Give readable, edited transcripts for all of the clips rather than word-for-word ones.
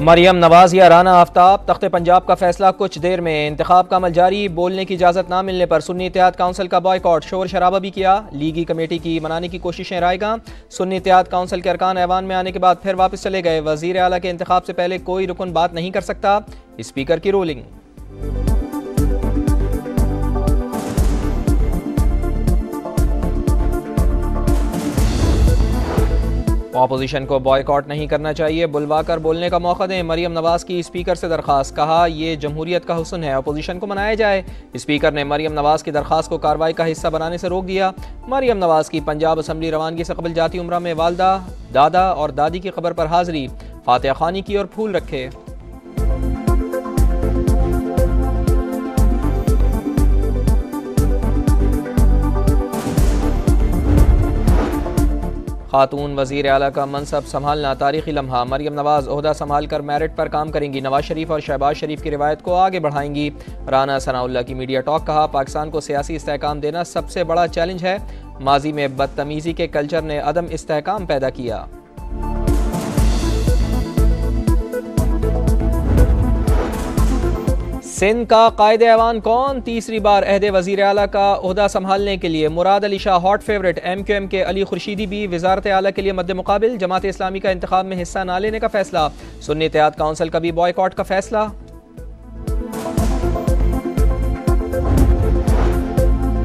मरियम नवाज या राना आफ्ताब, तख्ते पंजाब का फैसला कुछ देर में। इंतखाब का अमल जारी, बोलने की इजाज़त ना मिलने पर सुन्नी इत्तेहाद काउंसिल का बॉयकॉट, शोर शराबा भी किया। लीगी कमेटी की मनाने की कोशिशें रायगा। सुन्नी इत्तेहाद काउंसिल के अरकान ऐवान में आने के बाद फिर वापस चले गए। वज़ीर आला के इंतखाब से पहले कोई रुकन बात नहीं कर सकता, स्पीकर की रूलिंग। ऑपोजिशन को बॉयकॉट नहीं करना चाहिए, बुलवाकर बोलने का मौका दें। मरियम नवाज की स्पीकर से दरखास्त, कहा यह जमहूरियत का हुस्न है, ऑपोजिशन को मनाया जाए। स्पीकर ने मरियम नवाज की दरखास्त को कार्रवाई का हिस्सा बनाने से रोक दिया। मरियम नवाज की पंजाब असम्बली रवानगी से कबल जाती उम्रा में वालदा, दादा और दादी की खबर पर हाजिरी, फातिहा खानी की और फूल रखे। खातून वज़ीर आला का मनसब संभालना तारीखी लम्हा। मरियम नवाज ओहदा संभाल कर मेरिट पर काम करेंगी। नवाज शरीफ और शहबाज शरीफ की रिवायत को आगे बढ़ाएंगी। राना सनाउल्लाह की मीडिया टॉक, कहा पाकिस्तान को सियासी इस्तेहकाम देना सबसे बड़ा चैलेंज है। माजी में बदतमीज़ी के कल्चर ने अदम इस्तेहकाम पैदा किया। सिंध का कायदे ऐवान कौन, तीसरी बार अहदे वज़ीर आला का ओहदा संभालने के लिए Murad Ali Shah hot favourite. MQM के अली खुर्शीदी भी वज़ारत आला के लिए मद्दे मुकाबिल। जमात इस्लामी का इंतखाब में हिस्सा न लेने का फैसला। सुन्नी इत्तेहाद काउंसिल का भी बॉयकॉट का फैसला।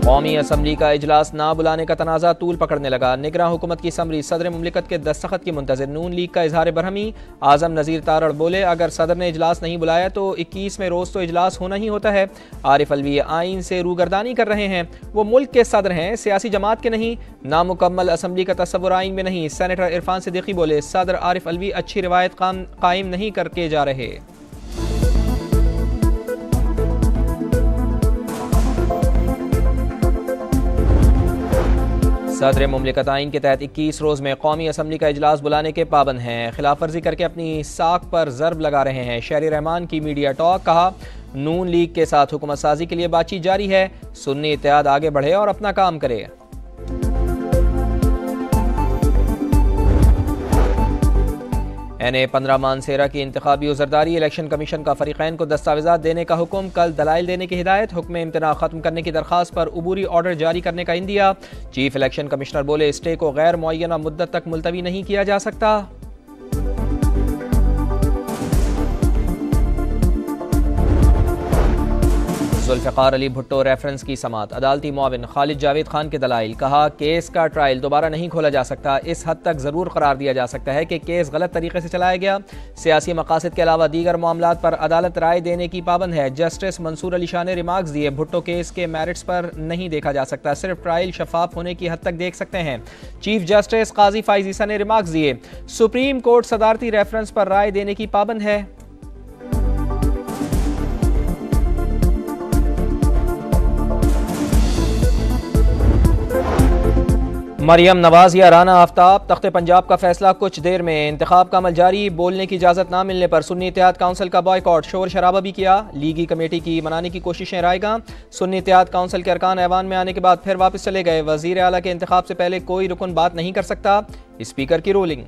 कौमी असम्बली का इजलास ना बुलाने का तनाज़ा तूल पकड़ने लगा। निगरान हुकूमत की समरी, सदर मुमलिकत के दस्तखत की मुंतज़िर। नून लीग का इजहार बरहमी। आज़म नज़ीर तारड़ बोले अगर सदर ने इजलास नहीं बुलाया तो 21वें रोज़ तो इजलास होना ही होता है। आरिफ अलवी आइन से रूगर्दानी कर रहे हैं, वो मुल्क के सदर हैं, सियासी जमात के नहीं। नामुकम्मल असम्बली का तस्वुर आइन में नहीं। सेनेटर इरफान सिद्दीकी बोले सदर आरिफ अलवी अच्छी रिवायत कायम नहीं करके जा रहे। सदर मुमलिकत आइन के तहत 21 रोज़ में कौमी असम्बली का इजलास बुलाने के पाबंद हैं। खिलाफ वर्जी करके अपनी साख पर ज़र्ब लगा रहे हैं। शहरी रहमान की मीडिया टॉक, कहा नून लीग के साथ हुकूमत साजी के लिए बातचीत जारी है। सुन्नी इत्तेहाद आगे बढ़े और अपना काम करे। NA-15 मानसेरा की इंतखाबी उज़रदारी। इलेक्शन कमीशन का फरीक़ैन को दस्तावेज़ात देने का हुक्म, कल दलाइल देने की हिदायत। हुक्म इम्तना ख़त्म करने की दरख्वास्त पर उबूरी ऑर्डर जारी करने का इंदिया। चीफ इलेक्शन कमिश्नर बोले स्टे को गैर मुअय्यना मुद्दत तक मुलतवी नहीं किया जा सकता। जुल्फ़िकार अली भुट्टो रेफरेंस की समात। अदालती मुआविन खालिद जावेद खान के दलाइल, कहा केस का ट्रायल दोबारा नहीं खोला जा सकता। इस हद तक ज़रूर करार दिया जा सकता है कि केस गलत तरीके से चलाया गया। सियासी मकासद के अलावा दीगर मामलात पर अदालत राय देने की पाबंद है। जस्टिस मंसूर अली शाह ने रिमार्क्स दिए भुट्टो केस के मेरिट्स पर नहीं देखा जा सकता, सिर्फ ट्रायल शफाफ होने की हद तक देख सकते हैं। चीफ जस्टिस काजी फाइज ईसा ने रिमार्क्स दिए सुप्रीम कोर्ट सदारती रेफरेंस पर राय देने की पाबंद है। मरियम नवाज या राना आफ्ताब, तख्ते पंजाब का फैसला कुछ देर में। इंतखाब का अमल जारी, बोलने की इजाज़त ना मिलने पर सुन्नी इत्तेहाद काउंसिल का बॉयकॉट, शोर शराबा भी किया। लीगी कमेटी की मनाने की कोशिशें रायगा। सुन्नी इत्तेहाद काउंसिल के अरकान ऐवान में आने के बाद फिर वापस चले गए। वज़ीर आला के इंतखाब से पहले कोई रुकन बात नहीं कर सकता, स्पीकर की रूलिंग।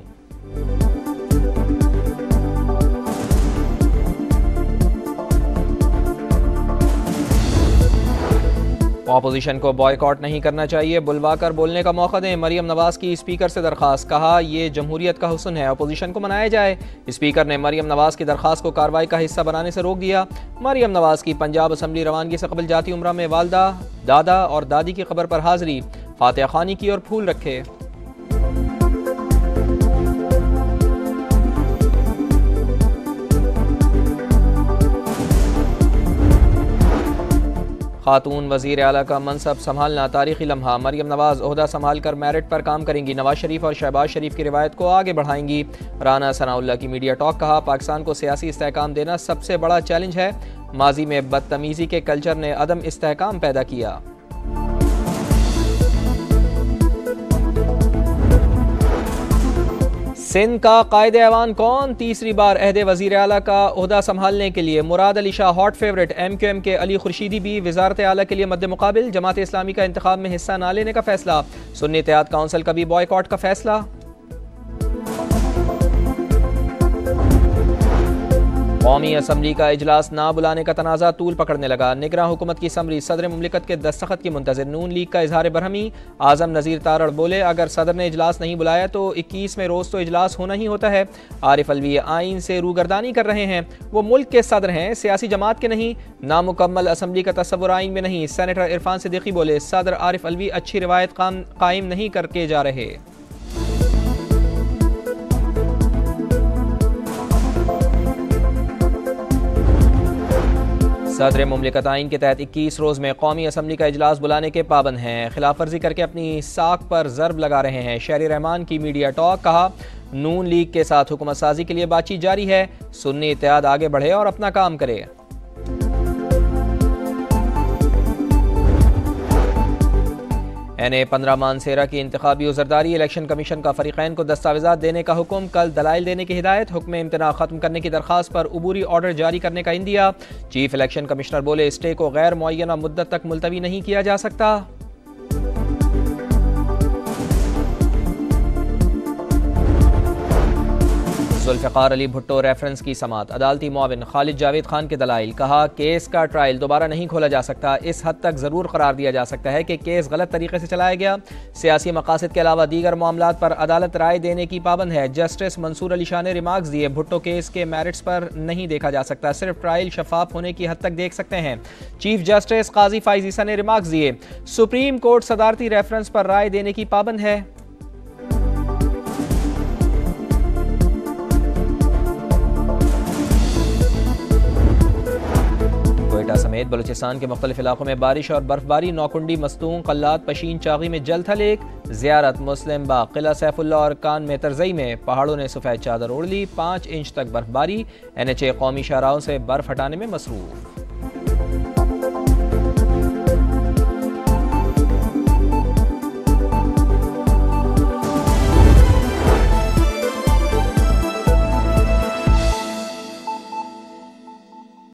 ऑपोजिशन को बॉयकॉट नहीं करना चाहिए, बुलवाकर बोलने का मौका दें। मरियम नवाज की स्पीकर से दरखास्त, कहा यह जमहूरियत का हुस्न है, ऑपोजिशन को मनाया जाए। स्पीकर ने मरियम नवाज की दरखास्त को कार्रवाई का हिस्सा बनाने से रोक दिया। मरियम नवाज की पंजाब असम्बली रवानगी से कबल जाती उम्रा में वालदा, दादा और दादी की खबर पर हाजिरी, फातिहा खानी की और फूल रखे। खातून वज़ीर आला का मनसब संभालना तारीखी लम्हा। मरियम नवाज ओहदा संभाल कर मेरिट पर काम करेंगी। नवाज शरीफ और शहबाज शरीफ की रिवायत को आगे बढ़ाएंगी। राना सनाउल्लाह की मीडिया टॉक, कहा पाकिस्तान को सियासी इस्तेहकाम देना सबसे बड़ा चैलेंज है। माजी में बदतमीज़ी के कल्चर ने अदम इस्तेहकाम पैदा किया। सिंध का कायदे ऐवान कौन, तीसरी बार अहदे वज़ीर आला का ओहदा संभालने के लिए Murad Ali Shah hot favourite. MQM के अली खुर्शीदी भी वज़ारत आला के लिए मद्दे मुकाबिल। जमात इस्लामी का इंतखाब में हिस्सा न लेने का फैसला। सुन्नी इत्तेहाद काउंसिल का भी बॉयकॉट का फैसला। कौमी असम्बली का इजलास ना बुलाने का तनाज़ा तूल पकड़ने लगा। निगरान हुकूमत की समरी सदर मुमलिकत के दस्तखत की मुंतज़िर। नून लीग का इजहार बरहमी। आज़म नज़ीर तारड़ बोले, अगर सदर ने इजलास नहीं बुलाया तो 21वें रोज़ तो इजलास होना ही होता है। आरिफ अलवी आइन से रूगर्दानी कर रहे हैं, वो मुल्क के सदर हैं, सियासी जमात के नहीं। नामुकम्मल असम्बली का तस्वुर आइन में नहीं। सेनेटर इरफान सिद्दीकी बोले, सदर आरिफ अलवी अच्छी रिवायत कायम नहीं करके जा रहे। सदर मुमलिकत आइन के तहत 21 रोज़ में कौमी असम्बली का इजलास बुलाने के पाबंद हैं। खिलाफ वर्जी करके अपनी साख पर ज़र्ब लगा रहे हैं। शहरी रहमान की मीडिया टॉक। कहा, नून लीग के साथ हुकूमत साजी के लिए बातचीत जारी है। सुन्नी इत्तेहाद आगे बढ़े और अपना काम करे। NA-15 मानसेरा की इंतखाबी उज़रदारी। इलेक्शन कमीशन का फरीक़ैन को दस्तावेज़ात देने का हुक्म। कल दलाइल देने की हिदायत। हुक्म इम्तना ख़त्म करने की दरख्वास्त पर उबूरी ऑर्डर जारी करने का इंदिया। चीफ इलेक्शन कमिश्नर बोले, स्टे को गैर मुअय्यना मुद्दत तक मुलतवी नहीं किया जा सकता। जुल्फ़िकार अली भुट्टो रेफरेंस की समात। अदालती मुआविन खालिद जावेद खान के दलाइल। कहा, केस का ट्रायल दोबारा नहीं खोला जा सकता। इस हद तक ज़रूर करार दिया जा सकता है कि केस गलत तरीके से चलाया गया। सियासी मकासद के अलावा दीगर मामलात पर अदालत राय देने की पाबंद है। जस्टिस मंसूर अली शाह ने रिमार्क्स दिए, भुट्टो केस के मेरिट्स पर नहीं देखा जा सकता, सिर्फ ट्रायल शफाफ होने की हद तक देख सकते हैं। चीफ जस्टिस काजी फाइज ईसा ने रिमार्क्स दिए, सुप्रीम कोर्ट सदारती रेफरेंस पर राय देने की पाबंद है। समेत बलूचिस्तान के मुख्तलिफ इलाकों में बारिश और बर्फबारी। नौकुंडी, मस्तूंग, कल्लात, पशीन, चागी में जल था लेक। ज़ियारत, मुस्लिम बाग, किला सैफुल्ला और कान में तरजई में पहाड़ों ने सफ़ेद चादर ओढ़ ली। 5 इंच तक बर्फबारी। NHA कौमी शाहराहों से बर्फ हटाने में मसरूफ़।